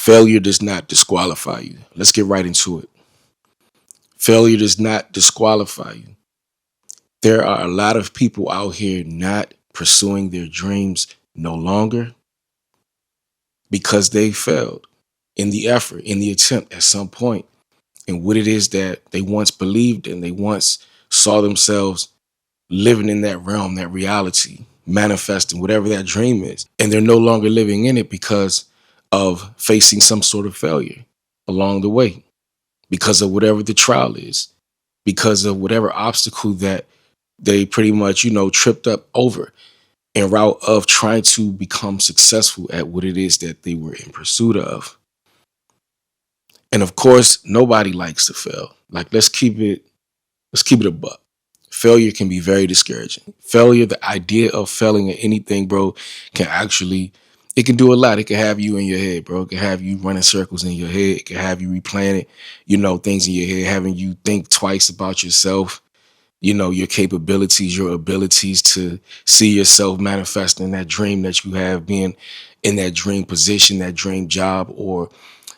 Failure does not disqualify you. Let's get right into it. Failure does not disqualify you. There are a lot of people out here not pursuing their dreams no longer because they failed in the effort, in the attempt at some point, and what it is that they once believed in, they once saw themselves living in that realm, that reality, manifesting whatever that dream is. And they're no longer living in it because of facing some sort of failure along the way, because of whatever the trial is, because of whatever obstacle that they pretty much, tripped up over en route of trying to become successful at what it is that they were in pursuit of. And of course, nobody likes to fail. Like, let's keep it a buck. Failure can be very discouraging. Failure, the idea of failing at anything, bro, it can do a lot. It can have you in your head, bro. It can have you running circles in your head. It can have you replaying it, things in your head, having you think twice about yourself, your capabilities, your abilities to see yourself manifesting that dream that you have, being in that dream position, that dream job, or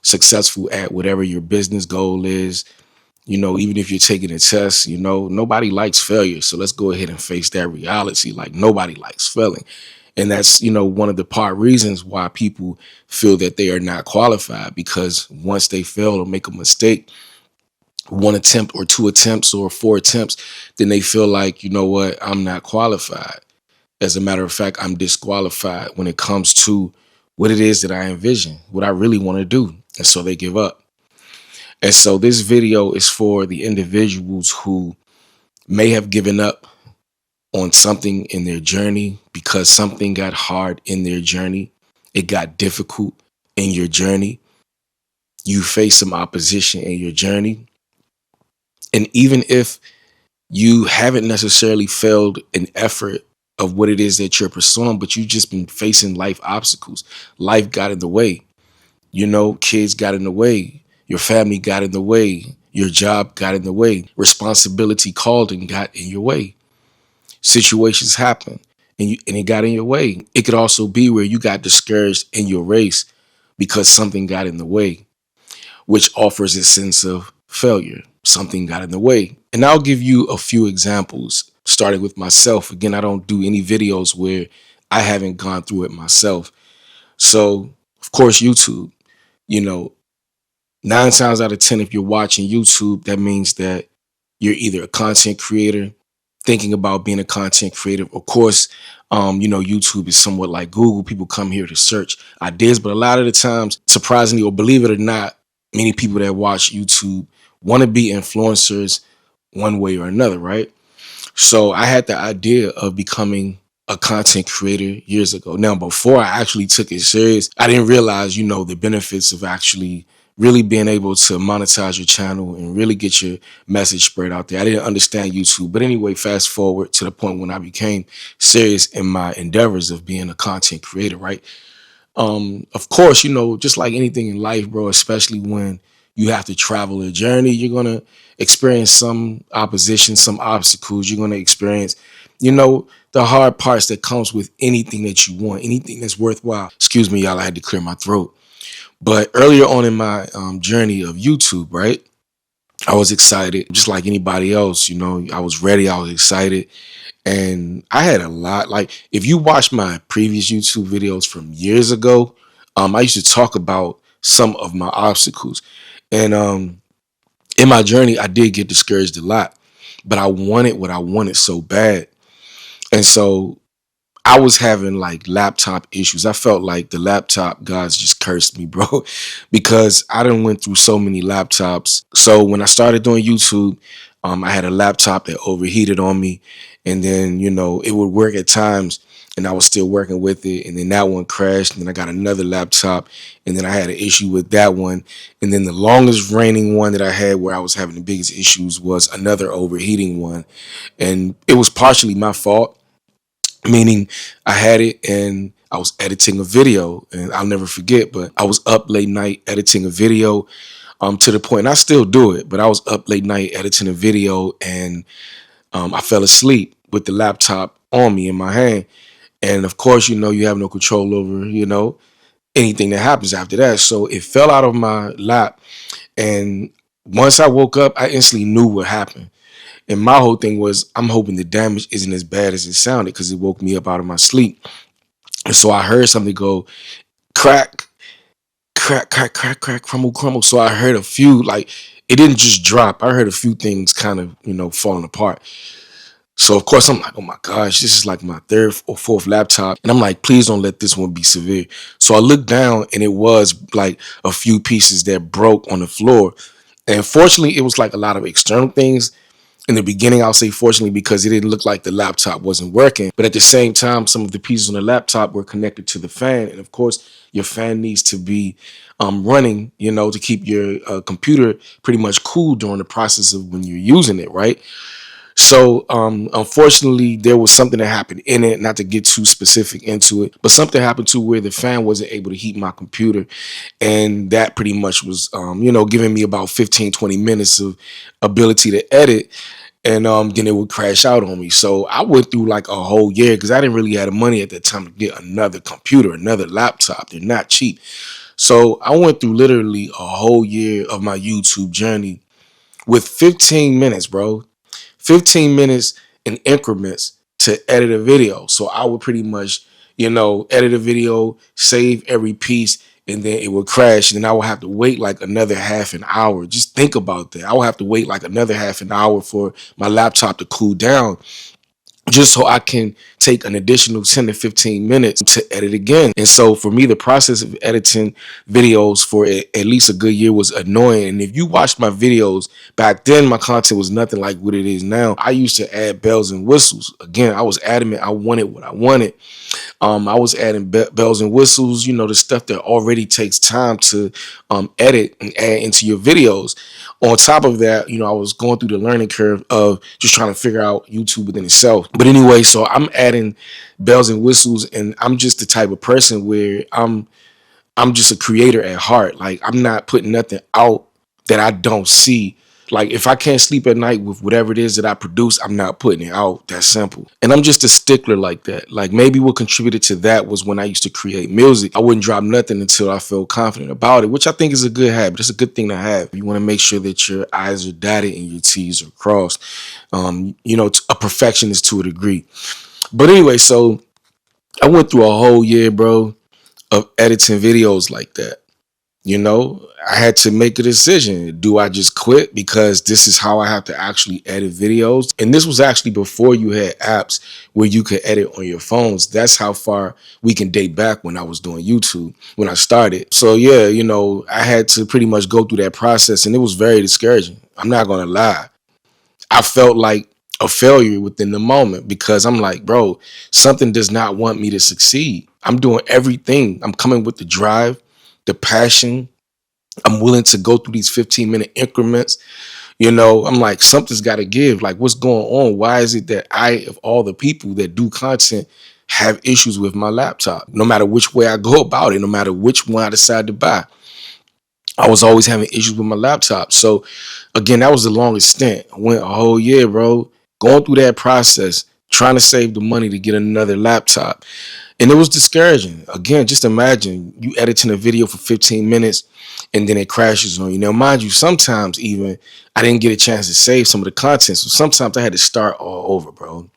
successful at whatever your business goal is. Even if you're taking a test, nobody likes failure. So let's go ahead and face that reality. Like, nobody likes failing. And that's, one of the part reasons why people feel that they are not qualified, because once they fail or make a mistake, one attempt or two attempts or four attempts, then they feel like, you know what, I'm not qualified. As a matter of fact, I'm disqualified when it comes to what it is that I envision, what I really want to do. And so they give up. And so this video is for the individuals who may have given up on something in their journey because something got hard in their journey. It got difficult in your journey. You face some opposition in your journey. And even if you haven't necessarily failed an effort of what it is that you're pursuing, but you've just been facing life obstacles. Life got in the way. Kids got in the way. Your family got in the way. Your job got in the way. Responsibility called and got in your way. Situations happen and it got in your way. It could also be where you got discouraged in your race because something got in the way, which offers a sense of failure. Something got in the way. And I'll give you a few examples, starting with myself. Again, I don't do any videos where I haven't gone through it myself. So, of course, YouTube, 9 times out of 10, if you're watching YouTube, that means that you're either a content creator, thinking about being a content creator. Of course, YouTube is somewhat like Google. People come here to search ideas, but a lot of the times, surprisingly, or believe it or not, many people that watch YouTube want to be influencers one way or another, right? So I had the idea of becoming a content creator years ago. Now, before I actually took it serious, I didn't realize, the benefits of actually really being able to monetize your channel and really get your message spread out there. I didn't understand YouTube. But anyway, fast forward to the point when I became serious in my endeavors of being a content creator, right? Of course, just like anything in life, bro, especially when you have to travel a journey, you're going to experience some opposition, some obstacles. You're going to experience, the hard parts that comes with anything that you want, anything that's worthwhile. Excuse me, y'all, I had to clear my throat. But earlier on in my journey of YouTube, right, I was excited, just like anybody else. I was ready. I was excited. And I had a lot. Like, if you watch my previous YouTube videos from years ago, I used to talk about some of my obstacles. And in my journey, I did get discouraged a lot, but I wanted what I wanted so bad. And so I was having like laptop issues. I felt like the laptop gods just cursed me, bro, because I done went through so many laptops. So when I started doing YouTube, I had a laptop that overheated on me, and then, it would work at times and I was still working with it. And then that one crashed, and then I got another laptop, and then I had an issue with that one. And then the longest reigning one that I had where I was having the biggest issues was another overheating one. And it was partially my fault, meaning I had it and I was editing a video, and I'll never forget, but I was up late night editing a video, to the point, and I still do it, but I was up late night editing a video, and I fell asleep with the laptop on me in my hand. And of course, you have no control over, anything that happens after that. So it fell out of my lap. And once I woke up, I instantly knew what happened. And my whole thing was, I'm hoping the damage isn't as bad as it sounded, because it woke me up out of my sleep. And so I heard something go crack, crack, crack, crack, crack, crumble, crumble. So I heard a few, like, it didn't just drop. I heard a few things kind of, falling apart. So of course I'm like, oh my gosh, this is like my third or fourth laptop. And I'm like, please don't let this one be severe. So I looked down and it was like a few pieces that broke on the floor. And fortunately, it was like a lot of external things. In the beginning, I'll say fortunately, because it didn't look like the laptop wasn't working. But at the same time, some of the pieces on the laptop were connected to the fan. And of course, your fan needs to be running, to keep your computer pretty much cool during the process of when you're using it, right? So, unfortunately, there was something that happened in it, not to get too specific into it, but something happened to where the fan wasn't able to heat my computer. And that pretty much was, giving me about 15, 20 minutes of ability to edit. And then it would crash out on me. So I went through like a whole year, because I didn't really have the money at that time to get another computer, another laptop. They're not cheap. So I went through literally a whole year of my YouTube journey with 15 minutes, bro. 15 minutes in increments to edit a video. So I would pretty much, edit a video, save every piece, and then it would crash. And then I would have to wait like another half an hour. Just think about that. I would have to wait like another half an hour for my laptop to cool down, just so I can take an additional 10 to 15 minutes to edit again. And so for me, the process of editing videos for at least a good year was annoying. And if you watched my videos back then, my content was nothing like what it is now. I used to add bells and whistles. Again, I was adamant I wanted what I wanted. I was adding bells and whistles, the stuff that already takes time to edit and add into your videos. On top of that, I was going through the learning curve of just trying to figure out YouTube within itself. But anyway, so I'm adding bells and whistles, and I'm just the type of person where I'm just a creator at heart. Like, I'm not putting nothing out that I don't see. Like, if I can't sleep at night with whatever it is that I produce, I'm not putting it out. That's simple. And I'm just a stickler like that. Like, maybe what contributed to that was when I used to create music, I wouldn't drop nothing until I felt confident about it, which I think is a good habit. It's a good thing to have. You want to make sure that your I's are dotted and your T's are crossed. A perfectionist to a degree. But anyway, so I went through a whole year, bro, of editing videos like that. I had to make a decision. Do I just quit because this is how I have to actually edit videos? And this was actually before you had apps where you could edit on your phones. That's how far we can date back when I was doing YouTube, when I started. So yeah, I had to pretty much go through that process, and it was very discouraging. I'm not going to lie. I felt like a failure within the moment, because I'm like, bro, something does not want me to succeed. I'm doing everything. I'm coming with the drive, the passion. I'm willing to go through these 15-minute increments. I'm like, something's got to give. Like, what's going on? Why is it that I, of all the people that do content, have issues with my laptop? No matter which way I go about it, no matter which one I decide to buy, I was always having issues with my laptop. So again, that was the longest stint. I went a whole year, bro, going through that process, trying to save the money to get another laptop. And it was discouraging. Again, just imagine you editing a video for 15 minutes and then it crashes on you. Now, mind you, sometimes even I didn't get a chance to save some of the content. So sometimes I had to start all over, bro.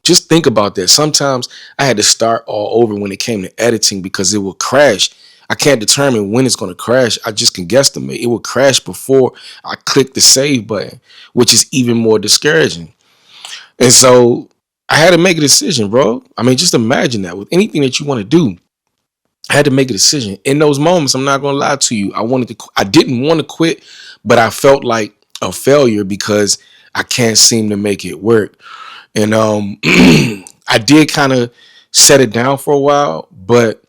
Just think about that. Sometimes I had to start all over when it came to editing, because it will crash. I can't determine when it's going to crash. I just can guesstimate. It will crash before I click the save button, which is even more discouraging. And so I had to make a decision, bro. I mean, just imagine that with anything that you want to do. I had to make a decision. In those moments, I'm not going to lie to you. I didn't want to quit, but I felt like a failure because I can't seem to make it work. And I did kind of set it down for a while, but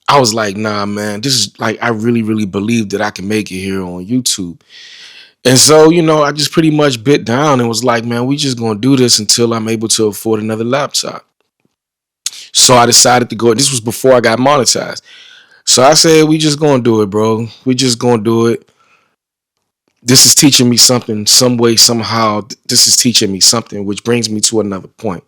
I was like, nah, man, this is like, I really, really believe that I can make it here on YouTube. And so, I just pretty much bit down and was like, man, we just going to do this until I'm able to afford another laptop. So I decided to go. This was before I got monetized. So I said, we just going to do it, bro. We just going to do it. This is teaching me something, some way, somehow. This is teaching me something, which brings me to another point.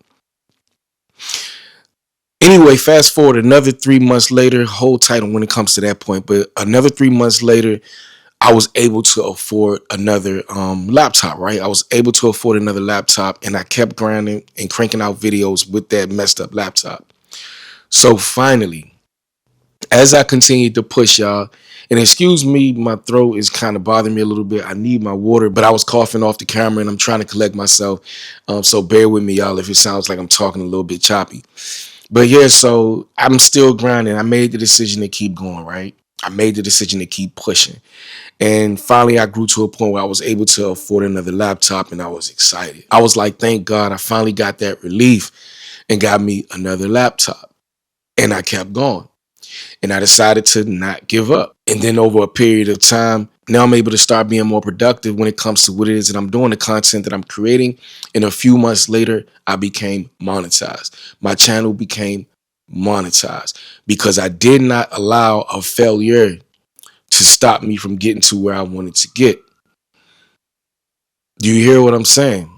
Anyway, fast forward another 3 months later, hold tight on when it comes to that point, but another 3 months later, I was able to afford another laptop, right? I was able to afford another laptop, and I kept grinding and cranking out videos with that messed up laptop. So finally, as I continued to push, y'all, and excuse me, my throat is kind of bothering me a little bit. I need my water, but I was coughing off the camera and I'm trying to collect myself. So bear with me, y'all, if it sounds like I'm talking a little bit choppy. But yeah, so I'm still grinding. I made the decision to keep going, right? I made the decision to keep pushing. And finally, I grew to a point where I was able to afford another laptop and I was excited. I was like, thank God I finally got that relief and got me another laptop. And I kept going. And I decided to not give up. And then over a period of time, now I'm able to start being more productive when it comes to what it is that I'm doing, the content that I'm creating. And a few months later, I became monetized. My channel became monetized because I did not allow a failure to stop me from getting to where I wanted to get. Do you hear what I'm saying?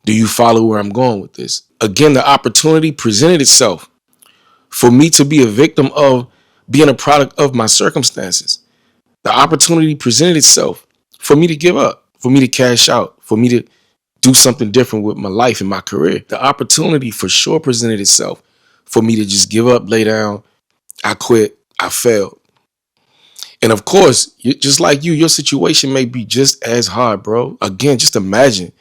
Do you follow where I'm going with this? Again, the opportunity presented itself for me to be a victim of being a product of my circumstances. The opportunity presented itself for me to give up, for me to cash out, for me to do something different with my life and my career. The opportunity for sure presented itself for me to just give up, lay down. I quit. I failed. And of course, just like you, your situation may be just as hard, bro. Again, just imagine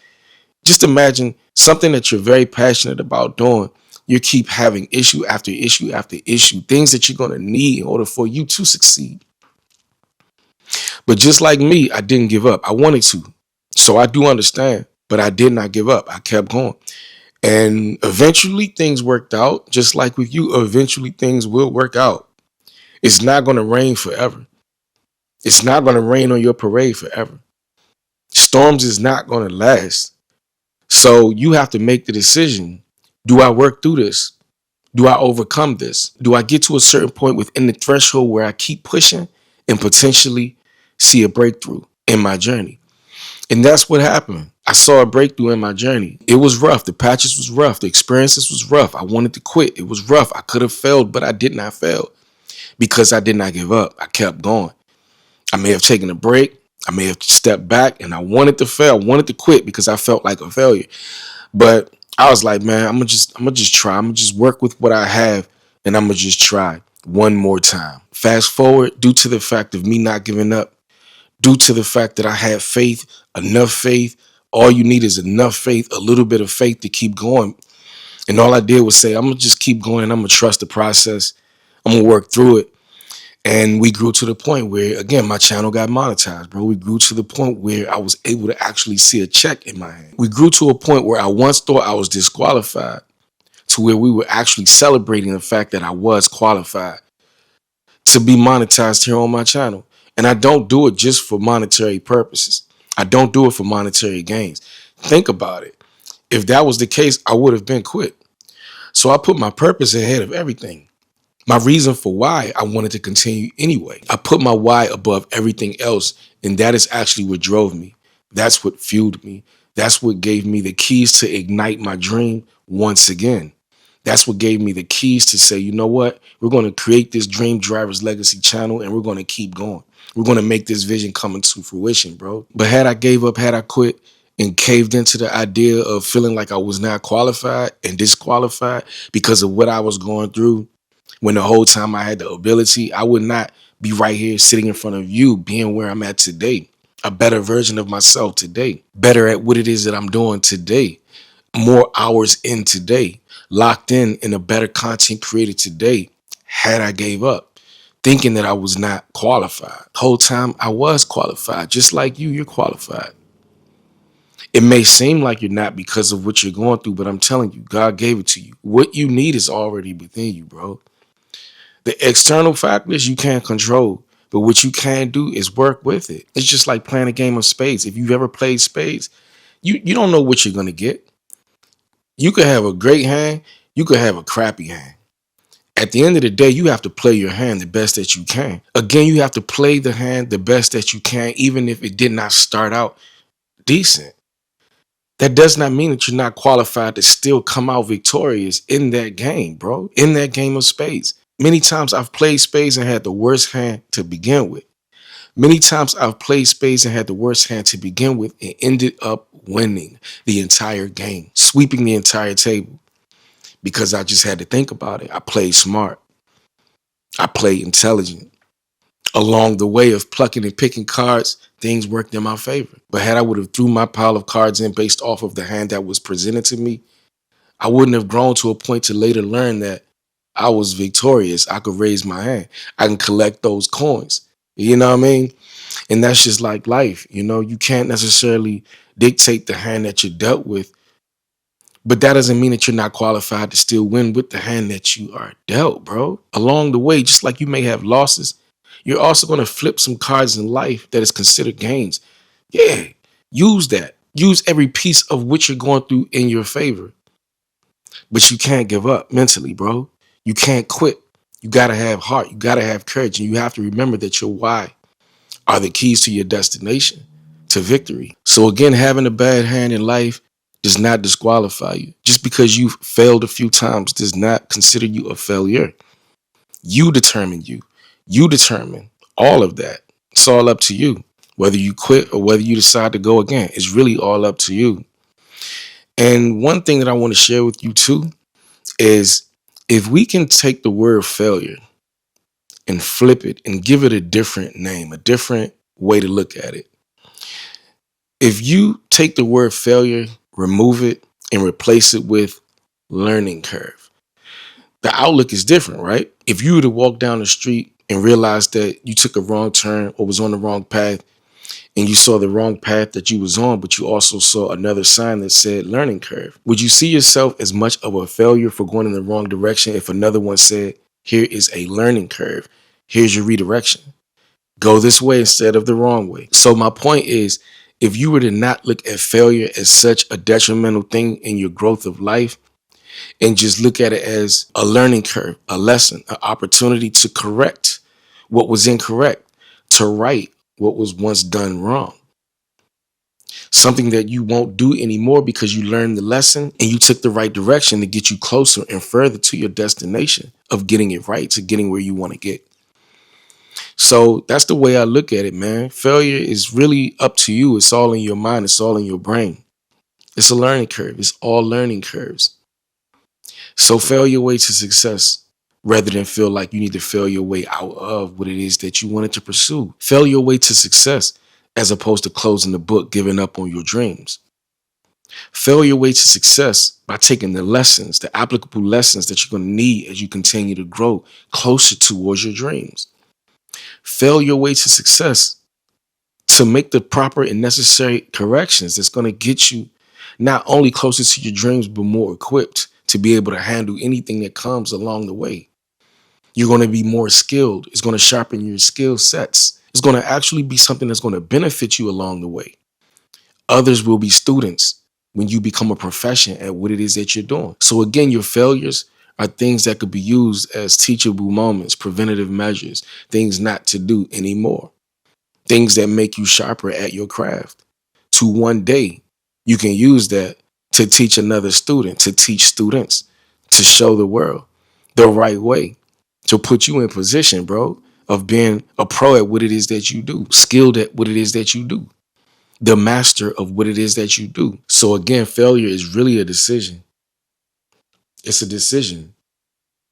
something that you're very passionate about doing. You keep having issue after issue after issue, things that you're going to need in order for you to succeed. But just like me, I didn't give up. I wanted to. So I do understand, but I did not give up. I kept going. And eventually things worked out. Just like with you, eventually things will work out. It's not going to rain forever. It's not going to rain on your parade forever. Storms is not going to last. So you have to make the decision. Do I work through this? Do I overcome this? Do I get to a certain point within the threshold where I keep pushing and potentially see a breakthrough in my journey? And that's what happened. I saw a breakthrough in my journey. It was rough. The patches was rough. The experiences was rough. I wanted to quit. It was rough. I could have failed, but I did not fail because I did not give up. I kept going. I may have taken a break. I may have stepped back, and I wanted to fail. I wanted to quit because I felt like a failure. But I was like, man, I'm gonna just try. I'm gonna just work with what I have, and I'm gonna just try one more time. Fast forward, due to the fact of me not giving up, due to the fact that I had faith, enough faith. All you need is enough faith, a little bit of faith to keep going. And all I did was say, I'm gonna just keep going, and I'm gonna trust the process. I'm gonna work through it. And we grew to the point where, again, my channel got monetized, bro. We grew to the point where I was able to actually see a check in my hand. We grew to a point where I once thought I was disqualified to where we were actually celebrating the fact that I was qualified to be monetized here on my channel. And I don't do it just for monetary purposes. I don't do it for monetary gains. Think about it. If that was the case, I would have been quit. So I put my purpose ahead of everything. My reason for why I wanted to continue anyway. I put my why above everything else, and that is actually what drove me. That's what fueled me. That's what gave me the keys to ignite my dream once again. That's what gave me the keys to say, you know what? We're going to create this Dream Drivers Legacy channel, and we're going to keep going. We're going to make this vision come into fruition, bro. But had I gave up, had I quit and caved into the idea of feeling like I was not qualified and disqualified because of what I was going through, when the whole time I had the ability, I would not be right here sitting in front of you, being where I'm at today, a better version of myself today, better at what it is that I'm doing today, more hours in today, locked in a better content created today, had I gave up, thinking that I was not qualified. Whole time I was qualified, just like you, you're qualified. It may seem like you're not because of what you're going through, but I'm telling you, God gave it to you. What you need is already within you, bro. The external factors you can't control, but what you can do is work with it. It's just like playing a game of spades. If you've ever played spades, you don't know what you're going to get. You could have a great hand. You could have a crappy hand. At the end of the day, you have to play your hand the best that you can. Again, you have to play the hand the best that you can, even if it did not start out decent. That does not mean that you're not qualified to still come out victorious in that game, bro, in that game of spades. Many times I've played spades and had the worst hand to begin with. Many times I've played spades and had the worst hand to begin with and ended up winning the entire game, sweeping the entire table because I just had to think about it. I played smart. I played intelligent. Along the way of plucking and picking cards, things worked in my favor. But had I would have threw my pile of cards in based off of the hand that was presented to me, I wouldn't have grown to a point to later learn that I was victorious. I could raise my hand. I can collect those coins. You know what I mean? And that's just like life. You know, you can't necessarily dictate the hand that you're dealt with, but that doesn't mean that you're not qualified to still win with the hand that you are dealt, bro. Along the way, just like you may have losses, you're also going to flip some cards in life that is considered gains. Yeah, use that. Use every piece of what you're going through in your favor. But you can't give up mentally, bro. You can't quit. You got to have heart. You got to have courage. And you have to remember that your why are the keys to your destination, to victory. So again, having a bad hand in life does not disqualify you. Just because you've failed a few times does not consider you a failure. You determine you. You determine all of that. It's all up to you. Whether you quit or whether you decide to go again, it's really all up to you. And one thing that I want to share with you too is if we can take the word failure and flip it and give it a different name, a different way to look at it. If you take the word failure, remove it, and replace it with learning curve, the outlook is different, right? If you were to walk down the street and realize that you took a wrong turn or was on the wrong path, and you saw the wrong path that you was on, but you also saw another sign that said learning curve, would you see yourself as much of a failure for going in the wrong direction if another one said, here is a learning curve, here's your redirection, go this way instead of the wrong way? So my point is, if you were to not look at failure as such a detrimental thing in your growth of life and just look at it as a learning curve, a lesson, an opportunity to correct what was incorrect, to right what was once done wrong, something that you won't do anymore because you learned the lesson and you took the right direction to get you closer and further to your destination of getting it right, to getting where you want to get. So that's the way I look at it, man. Failure is really up to you. It's all in your mind. It's all in your brain. It's a learning curve. It's all learning curves. So fail your way to success rather than feel like you need to fail your way out of what it is that you wanted to pursue. Fail your way to success as opposed to closing the book, giving up on your dreams. Fail your way to success by taking the lessons, the applicable lessons that you're going to need as you continue to grow closer towards your dreams. Fail your way to success to make the proper and necessary corrections that's going to get you not only closer to your dreams, but more equipped to be able to handle anything that comes along the way. You're going to be more skilled. It's going to sharpen your skill sets. It's going to actually be something that's going to benefit you along the way. Others will be students when you become a profession at what it is that you're doing. So again, your failures are things that could be used as teachable moments, preventative measures, things not to do anymore, things that make you sharper at your craft. To one day, you can use that to teach another student, to teach students, to show the world the right way, to put you in position, bro, of being a pro at what it is that you do, skilled at what it is that you do, the master of what it is that you do. So again, failure is really a decision. It's a decision.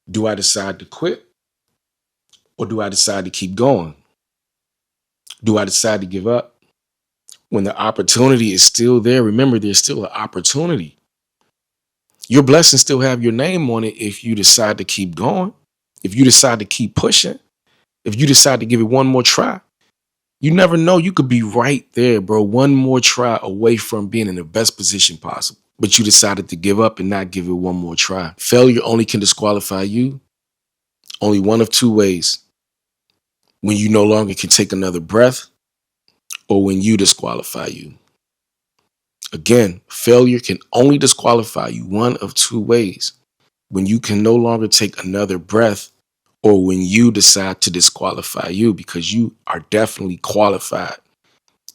Do I decide to quit or do I decide to keep going? Do I decide to give up? When the opportunity is still there, remember, there's still an opportunity. Your blessings still have your name on it if you decide to keep going, if you decide to keep pushing, if you decide to give it one more try. You never know. You could be right there, bro, one more try away from being in the best position possible. But you decided to give up and not give it one more try. Failure only can disqualify you only one of two ways: when you no longer can take another breath, or when you disqualify you. Again, failure can only disqualify you one of two ways: when you can no longer take another breath, or when you decide to disqualify you, because you are definitely qualified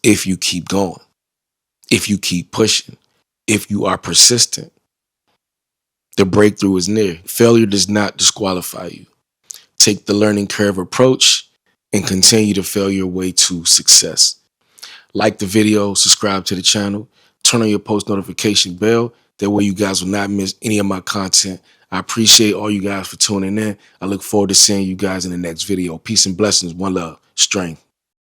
if you keep going, if you keep pushing, if you are persistent, the breakthrough is near. Failure does not disqualify you. Take the learning curve approach and continue to fail your way to success. Like the video, subscribe to the channel, turn on your post notification bell. That way you guys will not miss any of my content. I appreciate all you guys for tuning in. I look forward to seeing you guys in the next video. Peace and blessings. One love. Strength.